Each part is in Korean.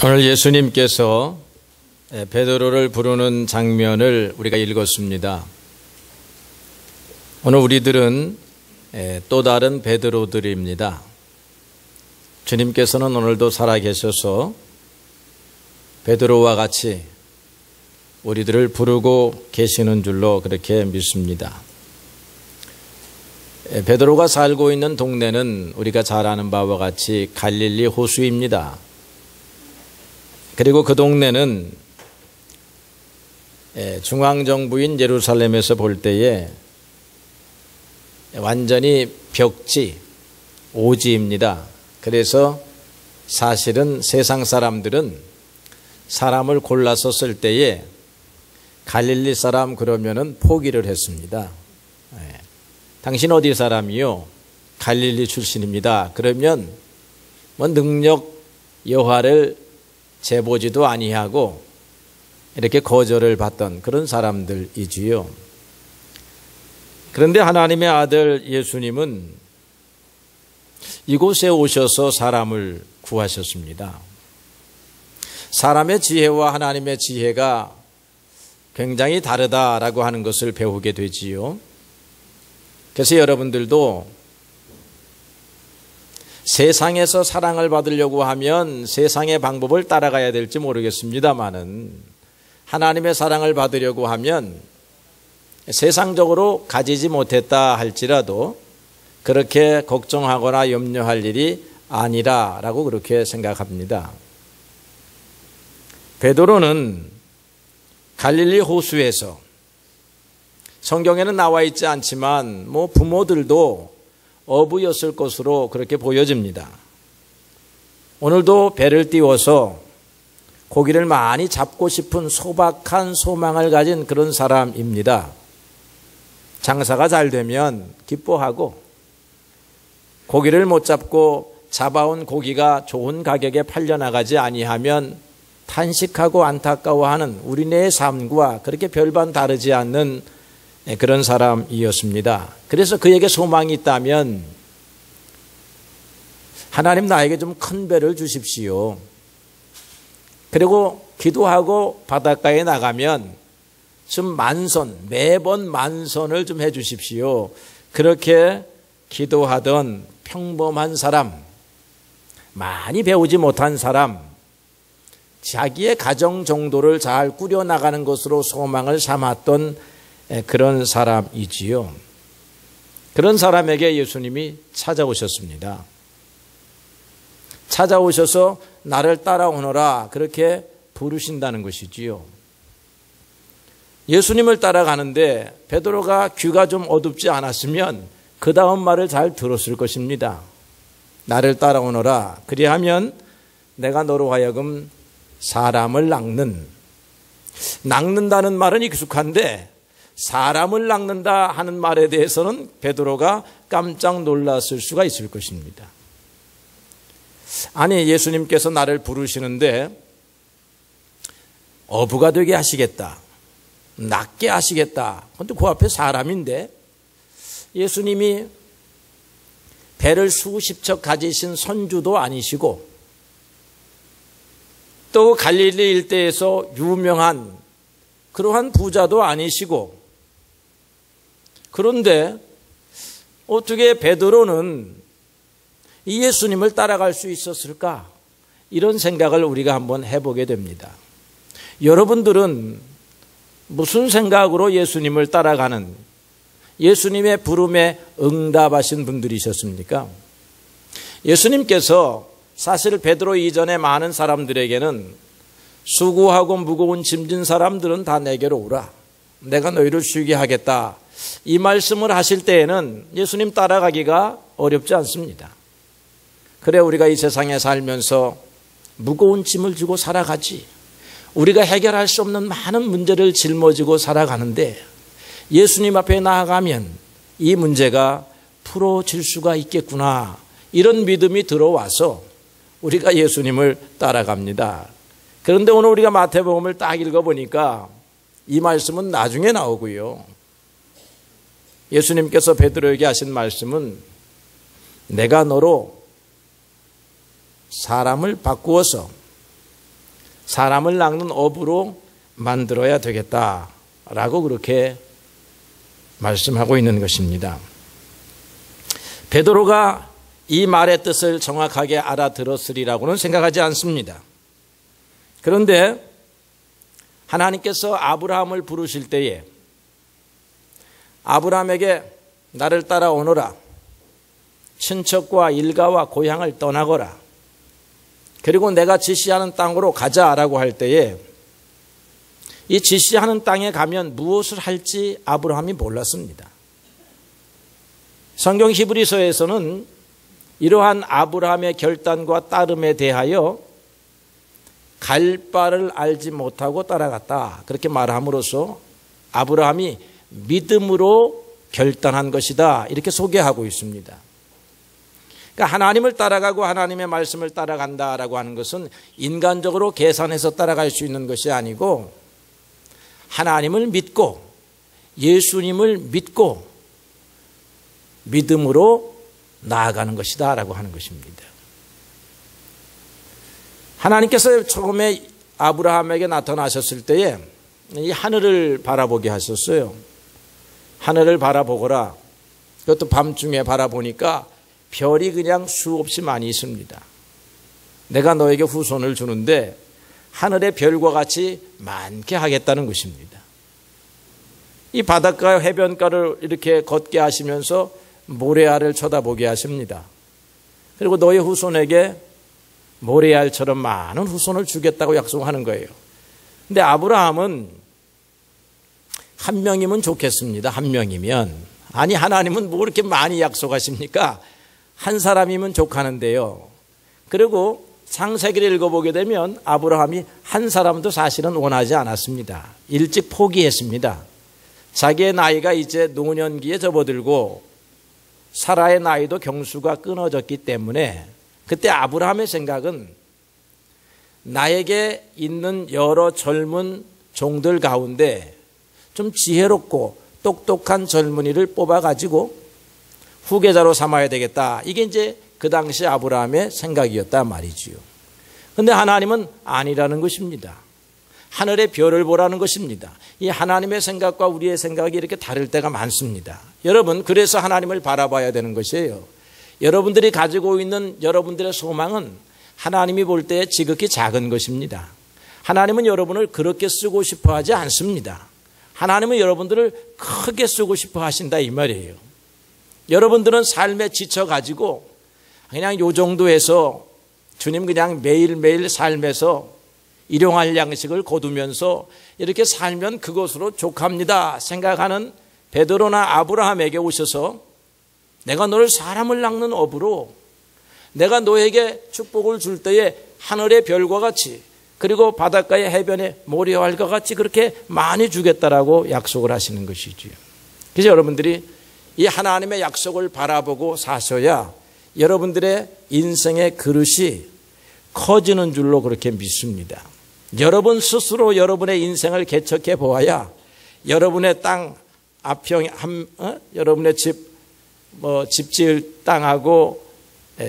오늘 예수님께서 베드로를 부르는 장면을 우리가 읽었습니다. 오늘 우리들은 또 다른 베드로들입니다. 주님께서는 오늘도 살아계셔서 베드로와 같이 우리들을 부르고 계시는 줄로 그렇게 믿습니다. 베드로가 살고 있는 동네는 우리가 잘 아는 바와 같이 갈릴리 호수입니다. 그리고 그 동네는 중앙정부인 예루살렘에서 볼 때에 완전히 벽지, 오지입니다. 그래서 사실은 세상 사람들은 사람을 골라서 쓸 때에 갈릴리 사람 그러면은 포기를 했습니다. 당신 어디 사람이요? 갈릴리 출신입니다. 그러면 뭐 능력 여하를 재보지도 아니하고 이렇게 거절을 받던 그런 사람들이지요. 그런데 하나님의 아들 예수님은 이곳에 오셔서 사람을 구하셨습니다. 사람의 지혜와 하나님의 지혜가 굉장히 다르다라고 하는 것을 배우게 되지요. 그래서 여러분들도 세상에서 사랑을 받으려고 하면 세상의 방법을 따라가야 될지 모르겠습니다만은 하나님의 사랑을 받으려고 하면 세상적으로 가지지 못했다 할지라도 그렇게 걱정하거나 염려할 일이 아니라라고 그렇게 생각합니다. 베드로는 갈릴리 호수에서 성경에는 나와 있지 않지만 부모들도 어부였을 것으로 그렇게 보여집니다. 오늘도 배를 띄워서 고기를 많이 잡고 싶은 소박한 소망을 가진 그런 사람입니다. 장사가 잘 되면 기뻐하고 고기를 못 잡고 잡아온 고기가 좋은 가격에 팔려나가지 아니하면 탄식하고 안타까워하는 우리네의 삶과 그렇게 별반 다르지 않는 그런 사람이었습니다. 그래서 그에게 소망이 있다면 하나님 나에게 좀 큰 배를 주십시오. 그리고 기도하고 바닷가에 나가면 좀 매번 만선을 좀 해 주십시오. 그렇게 기도하던 평범한 사람, 많이 배우지 못한 사람, 자기의 가정 정도를 잘 꾸려나가는 것으로 소망을 삼았던 그런 사람이지요. 그런 사람에게 예수님이 찾아오셨습니다. 찾아오셔서 나를 따라오너라 그렇게 부르신다는 것이지요. 예수님을 따라가는데 베드로가 귀가 좀 어둡지 않았으면 그 다음 말을 잘 들었을 것입니다. 나를 따라오너라. 그리하면 내가 너로 하여금 사람을 낚는다는 말은 익숙한데 사람을 낚는다 하는 말에 대해서는 베드로가 깜짝 놀랐을 수가 있을 것입니다. 아니, 예수님께서 나를 부르시는데 어부가 되게 하시겠다, 낚게 하시겠다. 그런데 그 앞에 사람인데 예수님이 배를 수십 척 가지신 선주도 아니시고 또 갈릴리 일대에서 유명한 그러한 부자도 아니시고 그런데 어떻게 베드로는 이 예수님을 따라갈 수 있었을까? 이런 생각을 우리가 한번 해보게 됩니다. 여러분들은 무슨 생각으로 예수님을 따라가는 예수님의 부름에 응답하신 분들이셨습니까? 예수님께서 사실 베드로 이전에 많은 사람들에게는 수고하고 무거운 짐진 사람들은 다 내게로 오라. 내가 너희를 쉬게 하겠다. 이 말씀을 하실 때에는 예수님 따라가기가 어렵지 않습니다. 그래, 우리가 이 세상에 살면서 무거운 짐을 지고 살아가지. 우리가 해결할 수 없는 많은 문제를 짊어지고 살아가는데 예수님 앞에 나아가면 이 문제가 풀어질 수가 있겠구나. 이런 믿음이 들어와서 우리가 예수님을 따라갑니다. 그런데 오늘 우리가 마태복음을 딱 읽어보니까 이 말씀은 나중에 나오고요. 예수님께서 베드로에게 하신 말씀은 내가 너로 사람을 바꾸어서 사람을 낚는 어부로 만들어야 되겠다라고 그렇게 말씀하고 있는 것입니다. 베드로가 이 말의 뜻을 정확하게 알아들었으리라고는 생각하지 않습니다. 그런데 하나님께서 아브라함을 부르실 때에 아브라함에게 나를 따라오너라, 친척과 일가와 고향을 떠나거라, 그리고 내가 지시하는 땅으로 가자라고 할 때에 이 지시하는 땅에 가면 무엇을 할지 아브라함이 몰랐습니다. 성경 히브리서에서는 이러한 아브라함의 결단과 따름에 대하여 갈 바를 알지 못하고 따라갔다, 그렇게 말함으로써 아브라함이 믿음으로 결단한 것이다, 이렇게 소개하고 있습니다. 그러니까 하나님을 따라가고 하나님의 말씀을 따라간다라고 하는 것은 인간적으로 계산해서 따라갈 수 있는 것이 아니고 하나님을 믿고 예수님을 믿고 믿음으로 나아가는 것이다 라고 하는 것입니다. 하나님께서 처음에 아브라함에게 나타나셨을 때에 이 하늘을 바라보게 하셨어요. 하늘을 바라보거라. 그것도 밤중에 바라보니까 별이 그냥 수없이 많이 있습니다. 내가 너에게 후손을 주는데 하늘의 별과 같이 많게 하겠다는 것입니다. 이 바닷가 해변가를 이렇게 걷게 하시면서 모래알을 쳐다보게 하십니다. 그리고 너의 후손에게 모래알처럼 많은 후손을 주겠다고 약속하는 거예요. 근데 아브라함은 한 명이면 좋겠습니다. 한 명이면. 아니, 하나님은 뭐 이렇게 많이 약속하십니까? 한 사람이면 족하는데요. 그리고 창세기를 읽어보게 되면 아브라함이 한 사람도 사실은 원하지 않았습니다. 일찍 포기했습니다. 자기의 나이가 이제 노년기에 접어들고 사라의 나이도 경수가 끊어졌기 때문에 그때 아브라함의 생각은 나에게 있는 여러 젊은 종들 가운데 좀 지혜롭고 똑똑한 젊은이를 뽑아가지고 후계자로 삼아야 되겠다. 이게 이제 그 당시 아브라함의 생각이었단 말이지요. 그런데 하나님은 아니라는 것입니다. 하늘의 별을 보라는 것입니다. 이 하나님의 생각과 우리의 생각이 이렇게 다를 때가 많습니다. 여러분, 그래서 하나님을 바라봐야 되는 것이에요. 여러분들이 가지고 있는 여러분들의 소망은 하나님이 볼 때 지극히 작은 것입니다. 하나님은 여러분을 그렇게 쓰고 싶어 하지 않습니다. 하나님은 여러분들을 크게 쓰고 싶어 하신다, 이 말이에요. 여러분들은 삶에 지쳐가지고 그냥 요 정도에서 주님 그냥 매일매일 삶에서 일용할 양식을 거두면서 이렇게 살면 그것으로 족합니다 생각하는 베드로나 아브라함에게 오셔서 내가 너를 사람을 낚는 어부로, 내가 너에게 축복을 줄 때에 하늘의 별과 같이 그리고 바닷가의 해변의 모래알과 같이 그렇게 많이 주겠다라고 약속을 하시는 것이지요. 그래서 여러분들이 이 하나님의 약속을 바라보고 사셔야 여러분들의 인생의 그릇이 커지는 줄로 그렇게 믿습니다. 여러분 스스로 여러분의 인생을 개척해 보아야 여러분의 땅 앞형 여러분의 집 지을 땅하고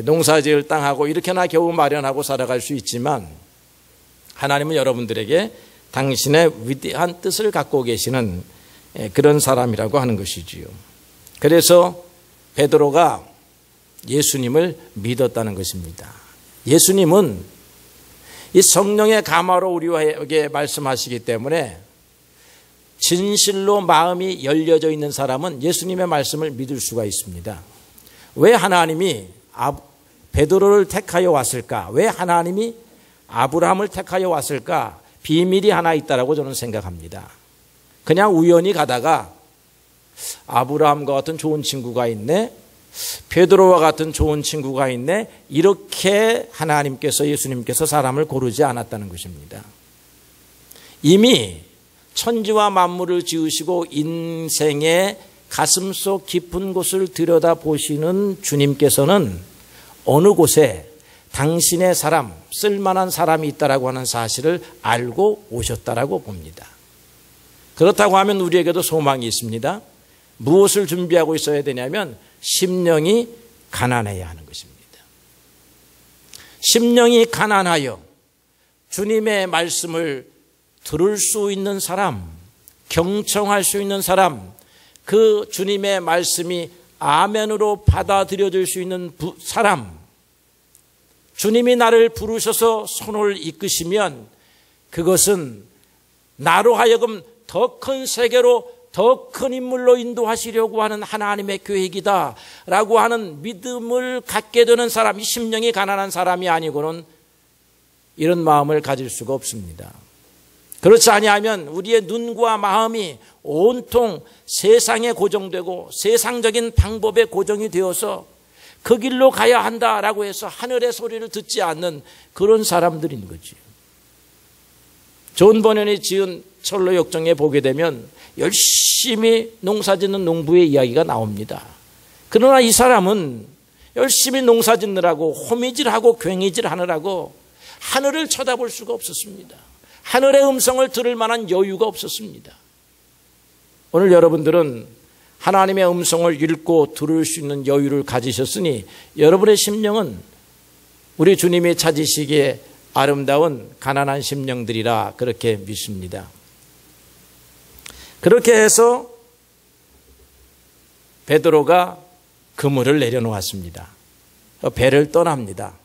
농사 지을 땅하고 이렇게나 겨우 마련하고 살아갈 수 있지만 하나님은 여러분들에게 당신의 위대한 뜻을 갖고 계시는 그런 사람이라고 하는 것이지요. 그래서 베드로가 예수님을 믿었다는 것입니다. 예수님은 이 성령의 감화로 우리에게 말씀하시기 때문에 진실로 마음이 열려져 있는 사람은 예수님의 말씀을 믿을 수가 있습니다. 왜 하나님이 베드로를 택하여 왔을까? 왜 하나님이 아브라함을 택하여 왔을까? 비밀이 하나 있다라고 저는 생각합니다. 그냥 우연히 가다가 아브라함과 같은 좋은 친구가 있네, 베드로와 같은 좋은 친구가 있네, 이렇게 하나님께서 예수님께서 사람을 고르지 않았다는 것입니다. 이미 천지와 만물을 지으시고 인생의 가슴속 깊은 곳을 들여다보시는 주님께서는 어느 곳에 당신의 사람, 쓸만한 사람이 있다라고 하는 사실을 알고 오셨다라고 봅니다. 그렇다고 하면 우리에게도 소망이 있습니다. 무엇을 준비하고 있어야 되냐면 심령이 가난해야 하는 것입니다. 심령이 가난하여 주님의 말씀을 들을 수 있는 사람, 경청할 수 있는 사람, 그 주님의 말씀이 아멘으로 받아들여질 수 있는 사람, 주님이 나를 부르셔서 손을 이끄시면 그것은 나로 하여금 더 큰 세계로, 더 큰 인물로 인도하시려고 하는 하나님의 계획이다 라고 하는 믿음을 갖게 되는 사람, 이 심령이 가난한 사람이 아니고는 이런 마음을 가질 수가 없습니다. 그렇지 아니하면 우리의 눈과 마음이 온통 세상에 고정되고 세상적인 방법에 고정이 되어서 그 길로 가야 한다라고 해서 하늘의 소리를 듣지 않는 그런 사람들인 거지. 존 버년이 지은 철로 역정에 보게 되면 열심히 농사짓는 농부의 이야기가 나옵니다. 그러나 이 사람은 열심히 농사짓느라고 호미질하고 괭이질 하느라고 하늘을 쳐다볼 수가 없었습니다. 하늘의 음성을 들을 만한 여유가 없었습니다. 오늘 여러분들은 하나님의 음성을 읽고 들을 수 있는 여유를 가지셨으니 여러분의 심령은 우리 주님이 찾으시기에 아름다운 가난한 심령들이라 그렇게 믿습니다. 그렇게 해서 베드로가 그물을 내려놓았습니다. 배를 떠납니다.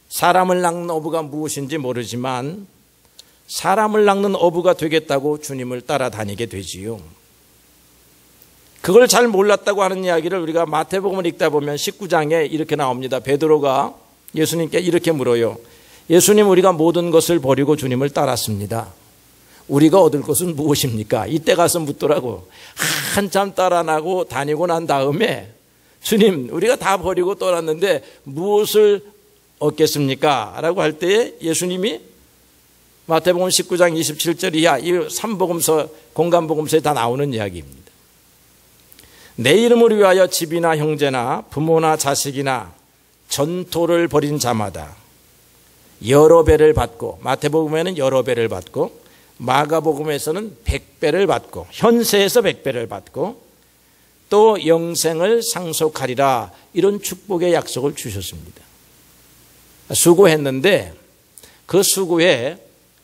사람을 낚는 어부가 무엇인지 모르지만 사람을 낚는 어부가 되겠다고 주님을 따라다니게 되지요. 그걸 잘 몰랐다고 하는 이야기를 우리가 마태복음을 읽다 보면 19장에 이렇게 나옵니다. 베드로가 예수님께 이렇게 물어요. 예수님, 우리가 모든 것을 버리고 주님을 따랐습니다. 우리가 얻을 것은 무엇입니까? 이때 가서 묻더라고. 한참 따라나고 다니고 난 다음에 주님, 우리가 다 버리고 떠났는데 무엇을 얻겠습니까? 라고 할 때에 예수님이 마태복음 19장 27절 이하 이 3복음서 공간복음서에 다 나오는 이야기입니다. 내 이름을 위하여 집이나 형제나 부모나 자식이나 전토를 벌인 자마다 여러 배를 받고, 마태복음에는 여러 배를 받고 마가복음에서는 100배를 받고 현세에서 100배를 받고 또 영생을 상속하리라, 이런 축복의 약속을 주셨습니다. 수고했는데 그 수고에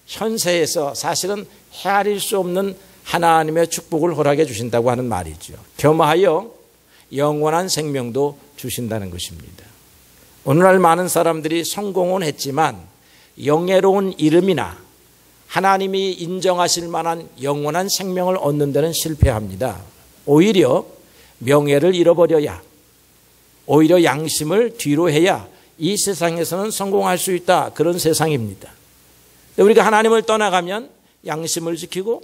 현세에서 사실은 헤아릴 수 없는 하나님의 축복을 허락해 주신다고 하는 말이죠. 겸하여 영원한 생명도 주신다는 것입니다. 오늘날 많은 사람들이 성공은 했지만 영예로운 이름이나 하나님이 인정하실 만한 영원한 생명을 얻는 데는 실패합니다. 오히려 명예를 잃어버려야, 오히려 양심을 뒤로 해야 이 세상에서는 성공할 수 있다, 그런 세상입니다. 우리가 하나님을 떠나가면 양심을 지키고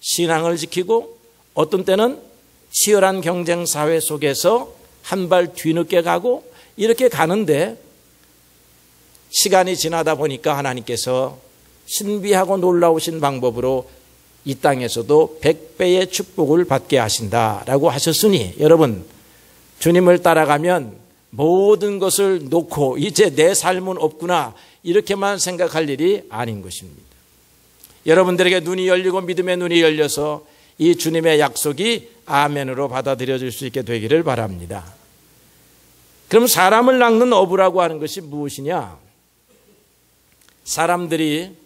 신앙을 지키고 어떤 때는 치열한 경쟁 사회 속에서 한 발 뒤늦게 가고 이렇게 가는데 시간이 지나다 보니까 하나님께서 신비하고 놀라우신 방법으로 이 땅에서도 100배의 축복을 받게 하신다라고 하셨으니 여러분, 주님을 따라가면 모든 것을 놓고 이제 내 삶은 없구나 이렇게만 생각할 일이 아닌 것입니다. 여러분들에게 눈이 열리고 믿음의 눈이 열려서 이 주님의 약속이 아멘으로 받아들여질 수 있게 되기를 바랍니다. 그럼 사람을 낚는 어부라고 하는 것이 무엇이냐? 사람들이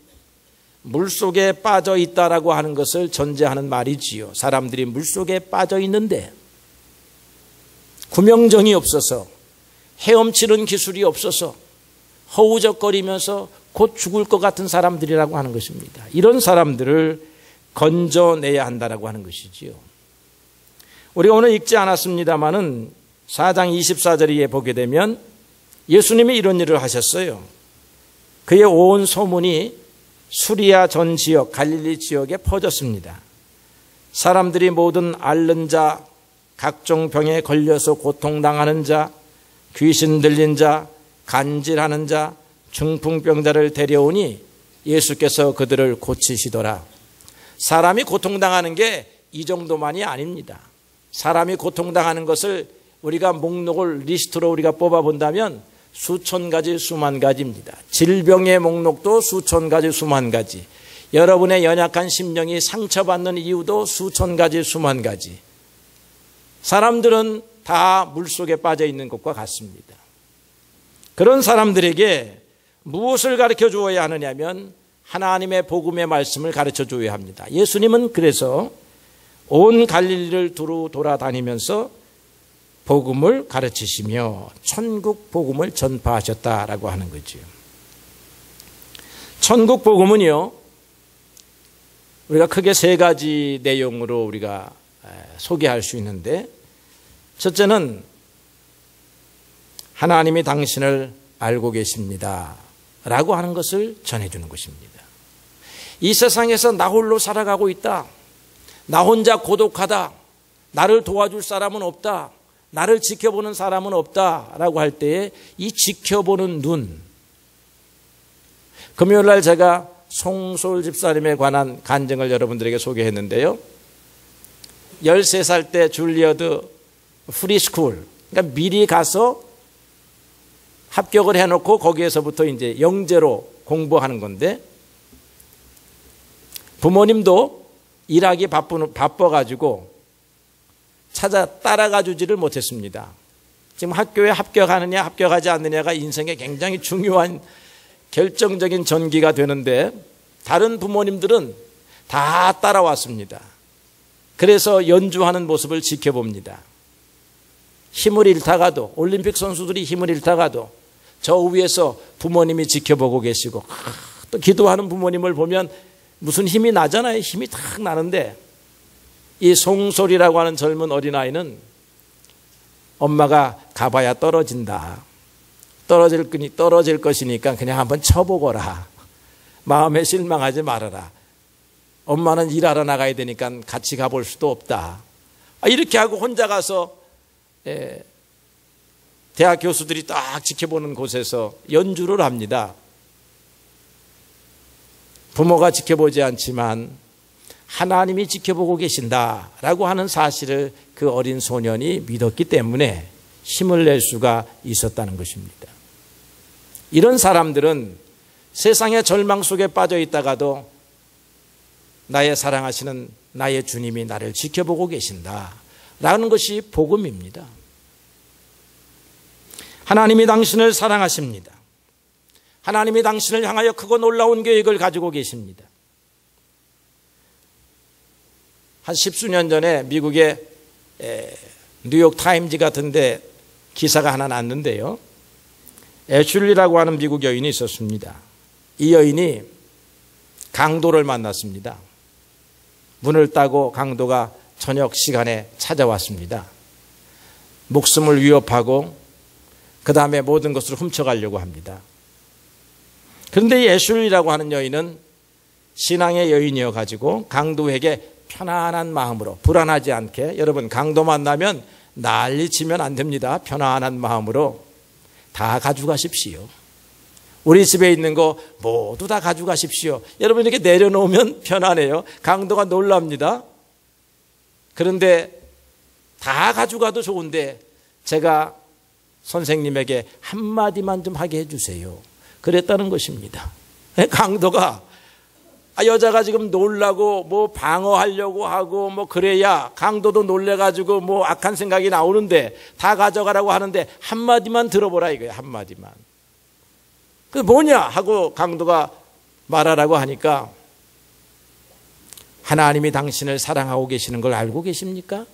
물속에 빠져 있다라고 하는 것을 전제하는 말이지요. 사람들이 물속에 빠져 있는데 구명정이 없어서, 헤엄치는 기술이 없어서 허우적거리면서 곧 죽을 것 같은 사람들이라고 하는 것입니다. 이런 사람들을 건져내야 한다라고 하는 것이지요. 우리가 오늘 읽지 않았습니다마는 4장 24절에 보게 되면 예수님이 이런 일을 하셨어요. 그의 온 소문이 수리아 전 지역, 갈릴리 지역에 퍼졌습니다. 사람들이 모든 앓는 자, 각종 병에 걸려서 고통당하는 자, 귀신 들린 자, 간질하는 자, 중풍병자를 데려오니 예수께서 그들을 고치시더라. 사람이 고통당하는 게 이 정도만이 아닙니다. 사람이 고통당하는 것을 우리가 목록을 리스트로 우리가 뽑아본다면 수천 가지 수만 가지입니다. 질병의 목록도 수천 가지 수만 가지, 여러분의 연약한 심령이 상처받는 이유도 수천 가지 수만 가지. 사람들은 다 물속에 빠져 있는 것과 같습니다. 그런 사람들에게 무엇을 가르쳐 주어야 하느냐면 하나님의 복음의 말씀을 가르쳐 줘야 합니다. 예수님은 그래서 온 갈릴리를 두루 돌아다니면서 복음을 가르치시며 천국 복음을 전파하셨다라고 하는 거죠. 천국 복음은요, 우리가 크게 세 가지 내용으로 우리가 소개할 수 있는데, 첫째는 하나님이 당신을 알고 계십니다 라고 하는 것을 전해주는 것입니다. 이 세상에서 나 홀로 살아가고 있다, 나 혼자 고독하다, 나를 도와줄 사람은 없다, 나를 지켜보는 사람은 없다라고 할 때에 이 지켜보는 눈, 금요일날 제가 송솔 집사님에 관한 간증을 여러분들에게 소개했는데요, 13살 때 줄리어드 프리스쿨, 그러니까 미리 가서 합격을 해놓고 거기에서부터 이제 영재로 공부하는 건데, 부모님도 일하기 바빠가지고 따라가 주지를 못했습니다. 지금 학교에 합격하느냐 합격하지 않느냐가 인생에 굉장히 중요한 결정적인 전기가 되는데, 다른 부모님들은 다 따라왔습니다. 그래서 연주하는 모습을 지켜봅니다. 힘을 잃다가도, 올림픽 선수들이 힘을 잃다가도 저 위에서 부모님이 지켜보고 계시고, 또 기도하는 부모님을 보면 무슨 힘이 나잖아요. 힘이 탁 나는데, 이 송솔이라고 하는 젊은 어린아이는 엄마가 가봐야 떨어진다, 떨어질 것이니까 그냥 한번 쳐보거라, 마음에 실망하지 말아라, 엄마는 일하러 나가야 되니까 같이 가볼 수도 없다, 이렇게 하고 혼자 가서 대학 교수들이 딱 지켜보는 곳에서 연주를 합니다. 부모가 지켜보지 않지만 하나님이 지켜보고 계신다라고 하는 사실을 그 어린 소년이 믿었기 때문에 힘을 낼 수가 있었다는 것입니다. 이런 사람들은 세상의 절망 속에 빠져 있다가도 나의 사랑하시는 나의 주님이 나를 지켜보고 계신다라는 것이 복음입니다. 하나님이 당신을 사랑하십니다. 하나님이 당신을 향하여 크고 놀라운 계획을 가지고 계십니다. 한 10수년 전에 미국의 뉴욕 타임즈 같은 데 기사가 하나 났는데요, 애슐리라고 하는 미국 여인이 있었습니다. 이 여인이 강도를 만났습니다. 문을 따고 강도가 저녁 시간에 찾아왔습니다. 목숨을 위협하고 그 다음에 모든 것을 훔쳐가려고 합니다. 그런데 이 애슐리라고 하는 여인은 신앙의 여인이어 가지고 강도에게 편안한 마음으로, 불안하지 않게, 여러분 강도 만나면 난리치면 안 됩니다. 편안한 마음으로 다 가져가십시오. 우리 집에 있는 거 모두 다 가져가십시오. 여러분 이렇게 내려놓으면 편안해요. 강도가 놀랍니다. 그런데 다 가져가도 좋은데 제가 선생님에게 한마디만 좀 하게 해주세요, 그랬다는 것입니다. 강도가 여자가 지금 놀라고 뭐 방어하려고 하고 뭐 그래야 강도도 놀래가지고 뭐 악한 생각이 나오는데 다 가져가라고 하는데 한마디만 들어보라 이거예요. 한마디만. 그 뭐냐 하고 강도가 말하라고 하니까, 하나님이 당신을 사랑하고 계시는 걸 알고 계십니까?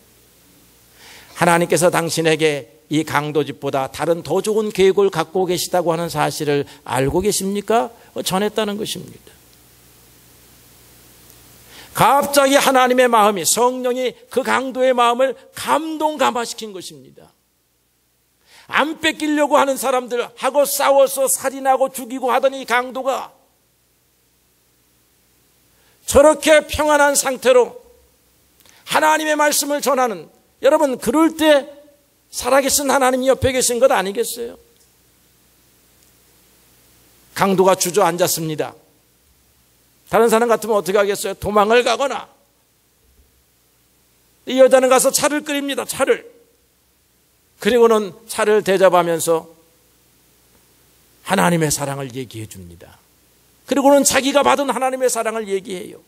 하나님께서 당신에게 이 강도집보다 다른 더 좋은 계획을 갖고 계시다고 하는 사실을 알고 계십니까? 전했다는 것입니다. 갑자기 하나님의 마음이, 성령이 그 강도의 마음을 감동감화시킨 것입니다. 안 뺏기려고 하는 사람들하고 싸워서 살인하고 죽이고 하던 이 강도가 저렇게 평안한 상태로 하나님의 말씀을 전하는, 여러분 그럴 때 살아계신 하나님이 옆에 계신 것 아니겠어요? 강도가 주저앉았습니다. 다른 사람 같으면 어떻게 하겠어요? 도망을 가거나, 이 여자는 가서 차를 끓입니다. 차를. 그리고는 차를 대접하면서 하나님의 사랑을 얘기해 줍니다. 그리고는 자기가 받은 하나님의 사랑을 얘기해요.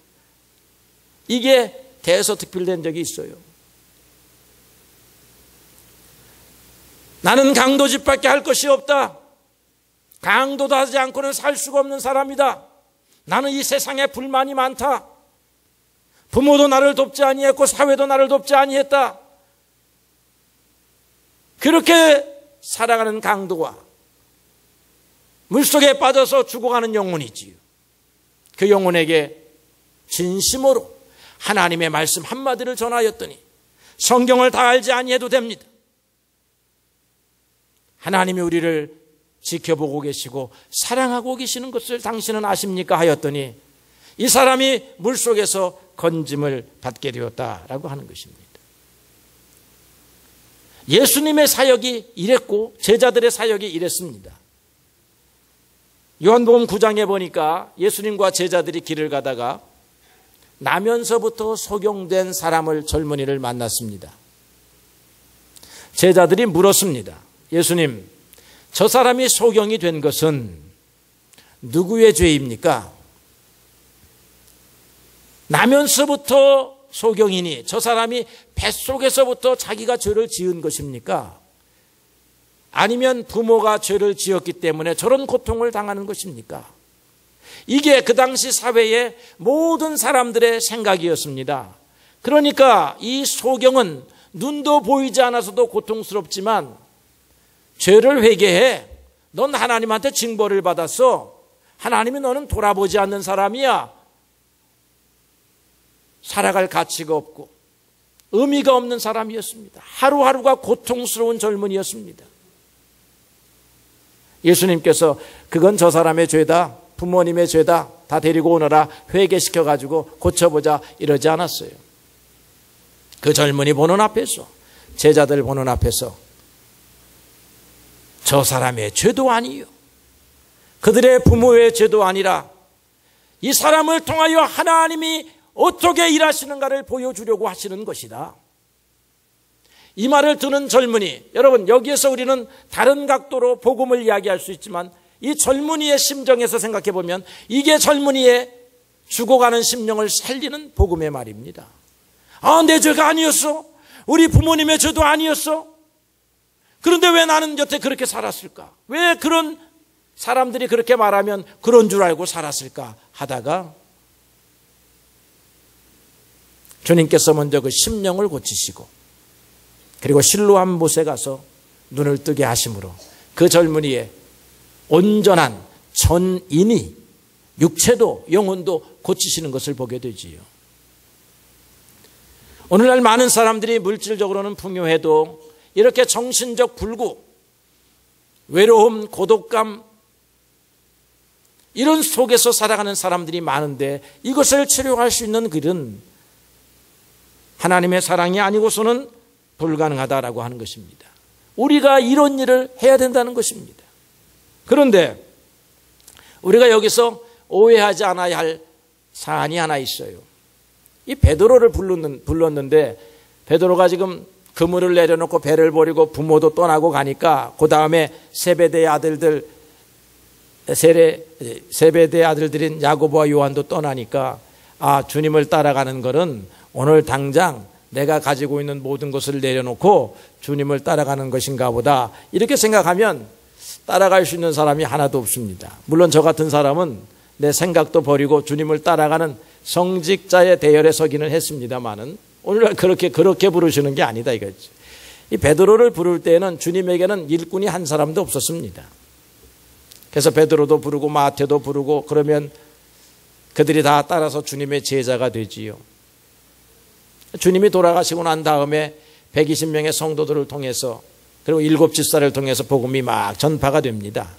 이게 대서특필된 적이 있어요. 나는 강도짓밖에 할 것이 없다. 강도도 하지 않고는 살 수가 없는 사람이다. 나는 이 세상에 불만이 많다. 부모도 나를 돕지 아니했고 사회도 나를 돕지 아니했다. 그렇게 살아가는 강도와 물속에 빠져서 죽어가는 영혼이지요. 그 영혼에게 진심으로 하나님의 말씀 한마디를 전하였더니 성경을 다 알지 아니해도 됩니다. 하나님이 우리를 지켜보고 계시고 사랑하고 계시는 것을 당신은 아십니까? 하였더니 이 사람이 물속에서 건짐을 받게 되었다라고 하는 것입니다. 예수님의 사역이 이랬고 제자들의 사역이 이랬습니다. 요한복음 9장에 보니까 예수님과 제자들이 길을 가다가 나면서부터 소경된 사람을 젊은이를 만났습니다. 제자들이 물었습니다. 예수님, 저 사람이 소경이 된 것은 누구의 죄입니까? 나면서부터 소경이니 저 사람이 뱃속에서부터 자기가 죄를 지은 것입니까? 아니면 부모가 죄를 지었기 때문에 저런 고통을 당하는 것입니까? 이게 그 당시 사회의 모든 사람들의 생각이었습니다. 그러니까 이 소경은 눈도 보이지 않아서도 고통스럽지만 죄를 회개해. 넌 하나님한테 징벌을 받았어. 하나님이 너는 돌아보지 않는 사람이야. 살아갈 가치가 없고 의미가 없는 사람이었습니다. 하루하루가 고통스러운 젊은이였습니다. 예수님께서 그건 저 사람의 죄다, 부모님의 죄다, 다 데리고 오너라, 회개시켜가지고 고쳐보자 이러지 않았어요. 그 젊은이 보는 앞에서, 제자들 보는 앞에서 저 사람의 죄도 아니요, 그들의 부모의 죄도 아니라 이 사람을 통하여 하나님이 어떻게 일하시는가를 보여주려고 하시는 것이다. 이 말을 듣는 젊은이, 여러분 여기에서 우리는 다른 각도로 복음을 이야기할 수 있지만 이 젊은이의 심정에서 생각해 보면 이게 젊은이의 죽어가는 심령을 살리는 복음의 말입니다. 아, 내 죄가 아니었어. 우리 부모님의 죄도 아니었어. 그런데 왜 나는 여태 그렇게 살았을까? 왜 그런 사람들이 그렇게 말하면 그런 줄 알고 살았을까 하다가 주님께서 먼저 그 심령을 고치시고 그리고 실로암 못에 가서 눈을 뜨게 하심으로 그 젊은이의 온전한 전인이 육체도 영혼도 고치시는 것을 보게 되지요. 오늘날 많은 사람들이 물질적으로는 풍요해도 이렇게 정신적 불구, 외로움, 고독감 이런 속에서 살아가는 사람들이 많은데 이것을 치료할 수 있는 길은 하나님의 사랑이 아니고서는 불가능하다라고 하는 것입니다. 우리가 이런 일을 해야 된다는 것입니다. 그런데 우리가 여기서 오해하지 않아야 할 사안이 하나 있어요. 이 베드로를 불렀는데 베드로가 지금 그물을 내려놓고 배를 버리고 부모도 떠나고 가니까 그 다음에 세베대의 아들들인 야고보와 요한도 떠나니까 아, 주님을 따라가는 것은 오늘 당장 내가 가지고 있는 모든 것을 내려놓고 주님을 따라가는 것인가 보다 이렇게 생각하면 따라갈 수 있는 사람이 하나도 없습니다. 물론 저 같은 사람은 내 생각도 버리고 주님을 따라가는 성직자의 대열에 서기는 했습니다만은 오늘날 그렇게 부르시는 게 아니다 이거죠. 이 베드로를 부를 때에는 주님에게는 일꾼이 한 사람도 없었습니다. 그래서 베드로도 부르고 마태도 부르고 그러면 그들이 다 따라서 주님의 제자가 되지요. 주님이 돌아가시고 난 다음에 120명의 성도들을 통해서 그리고 7 집사를 통해서 복음이 막 전파가 됩니다.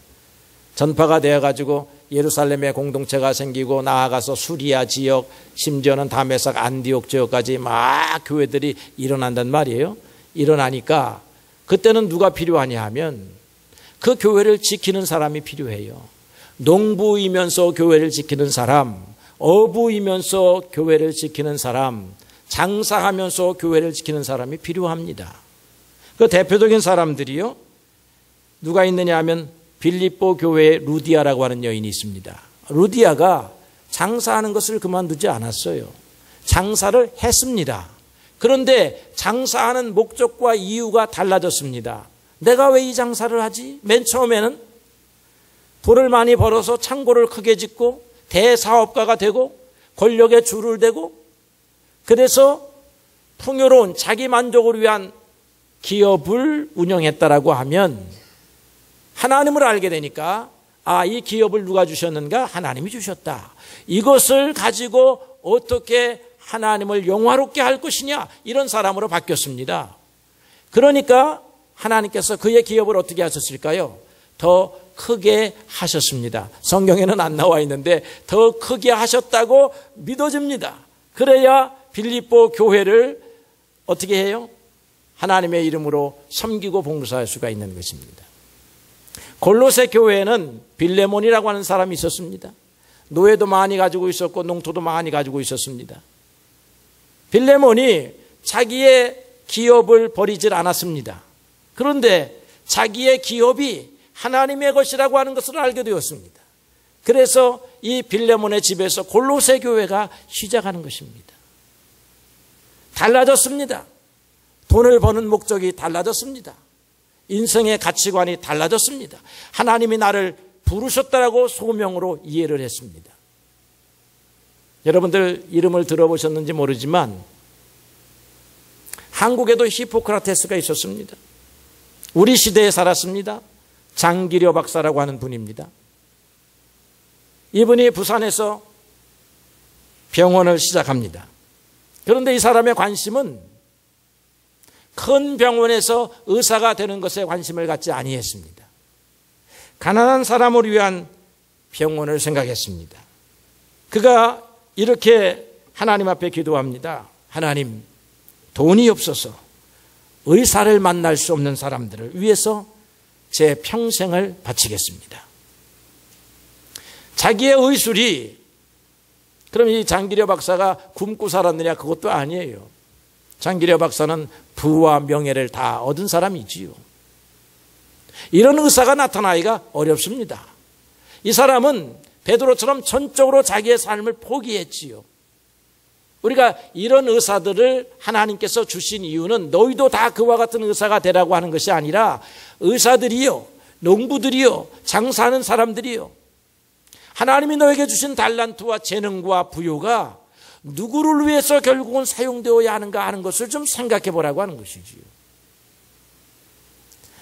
전파가 되어가지고 예루살렘에 공동체가 생기고 나아가서 수리아 지역 심지어는 다메섹 안디옥 지역까지 막 교회들이 일어난단 말이에요. 일어나니까 그때는 누가 필요하냐 하면 그 교회를 지키는 사람이 필요해요. 농부이면서 교회를 지키는 사람, 어부이면서 교회를 지키는 사람, 장사하면서 교회를 지키는 사람이 필요합니다. 그 대표적인 사람들이요, 누가 있느냐 하면 빌립보 교회에 루디아라고 하는 여인이 있습니다. 루디아가 장사하는 것을 그만두지 않았어요. 장사를 했습니다. 그런데 장사하는 목적과 이유가 달라졌습니다. 내가 왜 이 장사를 하지? 맨 처음에는 돈을 많이 벌어서 창고를 크게 짓고 대사업가가 되고 권력에 줄을 대고 그래서 풍요로운 자기 만족을 위한 기업을 운영했다라고 하면 하나님을 알게 되니까 이 기업을 누가 주셨는가? 하나님이 주셨다. 이것을 가지고 어떻게 하나님을 영화롭게 할 것이냐? 이런 사람으로 바뀌었습니다. 그러니까 하나님께서 그의 기업을 어떻게 하셨을까요? 더 크게 하셨습니다. 성경에는 안 나와 있는데 더 크게 하셨다고 믿어집니다. 그래야 빌립보 교회를 어떻게 해요? 하나님의 이름으로 섬기고 봉사할 수가 있는 것입니다. 골로새 교회에는 빌레몬이라고 하는 사람이 있었습니다. 노예도 많이 가지고 있었고 농토도 많이 가지고 있었습니다. 빌레몬이 자기의 기업을 버리질 않았습니다. 그런데 자기의 기업이 하나님의 것이라고 하는 것을 알게 되었습니다. 그래서 이 빌레몬의 집에서 골로새 교회가 시작하는 것입니다. 달라졌습니다. 돈을 버는 목적이 달라졌습니다. 인생의 가치관이 달라졌습니다. 하나님이 나를 부르셨다라고 소명으로 이해를 했습니다. 여러분들 이름을 들어보셨는지 모르지만 한국에도 히포크라테스가 있었습니다. 우리 시대에 살았습니다. 장기려 박사라고 하는 분입니다. 이분이 부산에서 병원을 시작합니다. 그런데 이 사람의 관심은 큰 병원에서 의사가 되는 것에 관심을 갖지 아니했습니다. 가난한 사람을 위한 병원을 생각했습니다. 그가 이렇게 하나님 앞에 기도합니다. 하나님, 돈이 없어서 의사를 만날 수 없는 사람들을 위해서 제 평생을 바치겠습니다. 자기의 의술이, 그럼 이 장기려 박사가 굶고 살았느냐? 그것도 아니에요. 장기려 박사는 부와 명예를 다 얻은 사람이지요. 이런 의사가 나타나기가 어렵습니다. 이 사람은 베드로처럼 전적으로 자기의 삶을 포기했지요. 우리가 이런 의사들을 하나님께서 주신 이유는 너희도 다 그와 같은 의사가 되라고 하는 것이 아니라 의사들이요, 농부들이요, 장사하는 사람들이요, 하나님이 너에게 주신 달란트와 재능과 부요가 누구를 위해서 결국은 사용되어야 하는가 하는 것을 좀 생각해 보라고 하는 것이지요.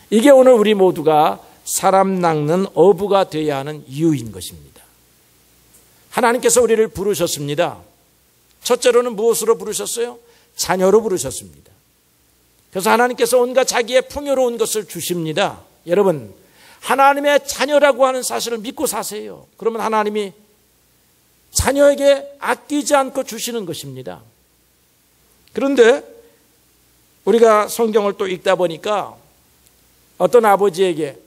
이게 오늘 우리 모두가 사람 낚는 어부가 되어야 하는 이유인 것입니다. 하나님께서 우리를 부르셨습니다. 첫째로는 무엇으로 부르셨어요? 자녀로 부르셨습니다. 그래서 하나님께서 온갖 자기의 풍요로운 것을 주십니다. 여러분, 하나님의 자녀라고 하는 사실을 믿고 사세요. 그러면 하나님이 자녀에게 아끼지 않고 주시는 것입니다. 그런데 우리가 성경을 또 읽다 보니까 어떤 아버지에게,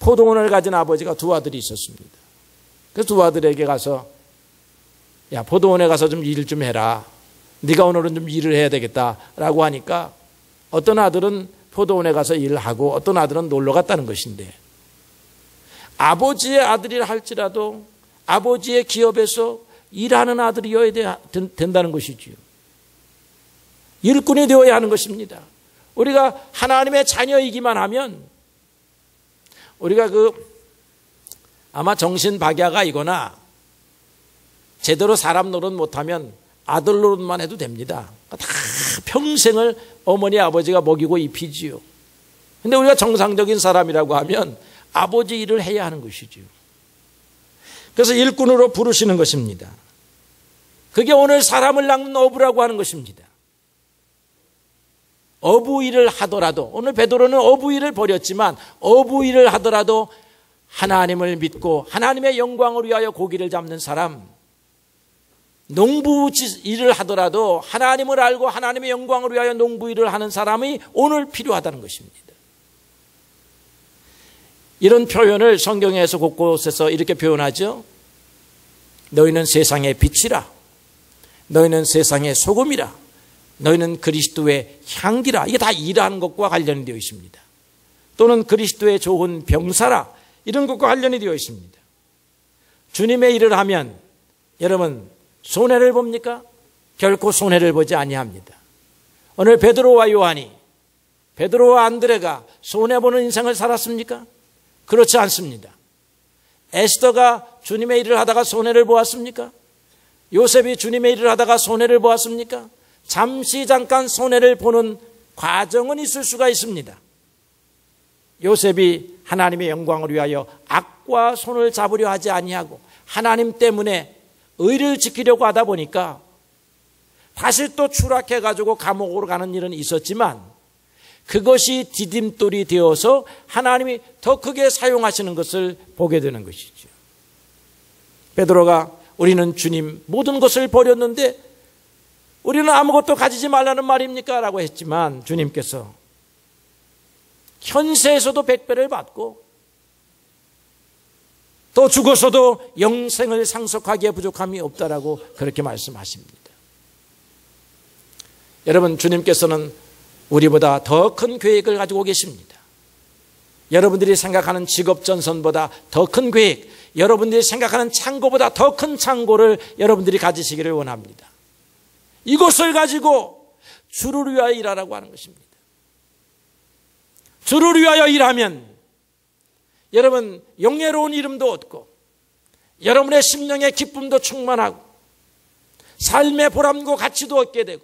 포도원을 가진 아버지가 두 아들이 있었습니다. 그래서 두 아들에게 가서, 야, 포도원에 가서 좀 일 좀 해라. 네가 오늘은 좀 일을 해야 되겠다라고 하니까 어떤 아들은 포도원에 가서 일을 하고 어떤 아들은 놀러 갔다는 것인데, 아버지의 아들이라 할지라도 아버지의 기업에서 일하는 아들이어야 된다는 것이지요. 일꾼이 되어야 하는 것입니다. 우리가 하나님의 자녀이기만 하면, 우리가 아마 정신박약아이거나 제대로 사람 노릇 못하면 아들 노릇만 해도 됩니다. 다 평생을 어머니 아버지가 먹이고 입히지요. 근데 우리가 정상적인 사람이라고 하면 아버지 일을 해야 하는 것이지요. 그래서 일꾼으로 부르시는 것입니다. 그게 오늘 사람을 낚는 어부라고 하는 것입니다. 어부 일을 하더라도, 오늘 베드로는 어부 일을 버렸지만 어부 일을 하더라도 하나님을 믿고 하나님의 영광을 위하여 고기를 잡는 사람, 농부 일을 하더라도 하나님을 알고 하나님의 영광을 위하여 농부 일을 하는 사람이 오늘 필요하다는 것입니다. 이런 표현을 성경에서 곳곳에서 이렇게 표현하죠. 너희는 세상의 빛이라. 너희는 세상의 소금이라. 너희는 그리스도의 향기라. 이게 다 일하는 것과 관련이 되어 있습니다. 또는 그리스도의 좋은 병사라. 이런 것과 관련이 되어 있습니다. 주님의 일을 하면 여러분 손해를 봅니까? 결코 손해를 보지 아니합니다. 오늘 베드로와 요한이, 베드로와 안드레가 손해보는 인생을 살았습니까? 그렇지 않습니다. 에스더가 주님의 일을 하다가 손해를 보았습니까? 요셉이 주님의 일을 하다가 손해를 보았습니까? 잠깐 손해를 보는 과정은 있을 수가 있습니다. 요셉이 하나님의 영광을 위하여 악과 손을 잡으려 하지 아니하고 하나님 때문에 의를 지키려고 하다 보니까 다시 또 추락해가지고 감옥으로 가는 일은 있었지만 그것이 디딤돌이 되어서 하나님이 더 크게 사용하시는 것을 보게 되는 것이죠. 베드로가 우리는 주님 모든 것을 버렸는데 우리는 아무것도 가지지 말라는 말입니까? 라고 했지만 주님께서 현세에서도 100배를 받고 또 죽어서도 영생을 상속하기에 부족함이 없다라고 그렇게 말씀하십니다. 여러분, 주님께서는 우리보다 더 큰 계획을 가지고 계십니다. 여러분들이 생각하는 직업전선보다 더 큰 계획, 여러분들이 생각하는 창고보다 더 큰 창고를 여러분들이 가지시기를 원합니다. 이것을 가지고 주를 위하여 일하라고 하는 것입니다. 주를 위하여 일하면 여러분 영예로운 이름도 얻고 여러분의 심령의 기쁨도 충만하고 삶의 보람과 가치도 얻게 되고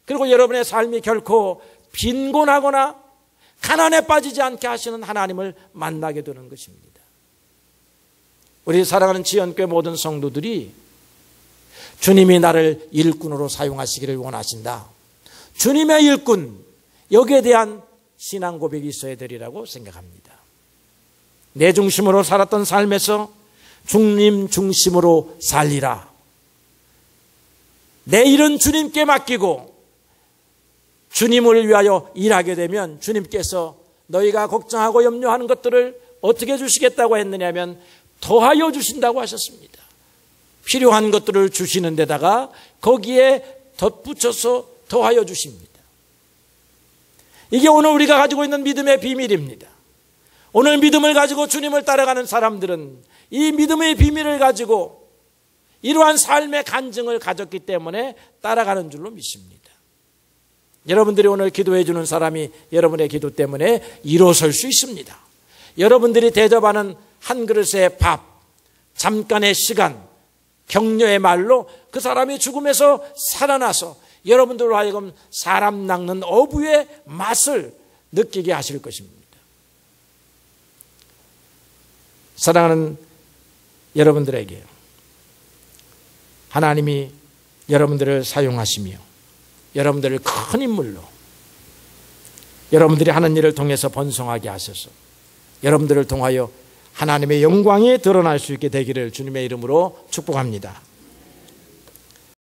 그리고 여러분의 삶이 결코 빈곤하거나 가난에 빠지지 않게 하시는 하나님을 만나게 되는 것입니다. 우리 사랑하는 지연교회 모든 성도들이 주님이 나를 일꾼으로 사용하시기를 원하신다. 주님의 일꾼, 여기에 대한 신앙 고백이 있어야 되리라고 생각합니다. 내 중심으로 살았던 삶에서 주님 중심으로 살리라. 내 일은 주님께 맡기고 주님을 위하여 일하게 되면 주님께서 너희가 걱정하고 염려하는 것들을 어떻게 주시겠다고 했느냐면 더하여 주신다고 하셨습니다. 필요한 것들을 주시는 데다가 거기에 덧붙여서 더하여 주십니다. 이게 오늘 우리가 가지고 있는 믿음의 비밀입니다. 오늘 믿음을 가지고 주님을 따라가는 사람들은 이 믿음의 비밀을 가지고 이러한 삶의 간증을 가졌기 때문에 따라가는 줄로 믿습니다. 여러분들이 오늘 기도해 주는 사람이 여러분의 기도 때문에 일어설 수 있습니다. 여러분들이 대접하는 한 그릇의 밥, 잠깐의 시간, 격려의 말로 그 사람이 죽음에서 살아나서 여러분들로 하여금 사람 낚는 어부의 맛을 느끼게 하실 것입니다. 사랑하는 여러분들에게 하나님이 여러분들을 사용하시며 여러분들을 큰 인물로 여러분들이 하는 일을 통해서 번성하게 하셔서 여러분들을 통하여 하나님의 영광이 드러날 수 있게 되기를 주님의 이름으로 축복합니다.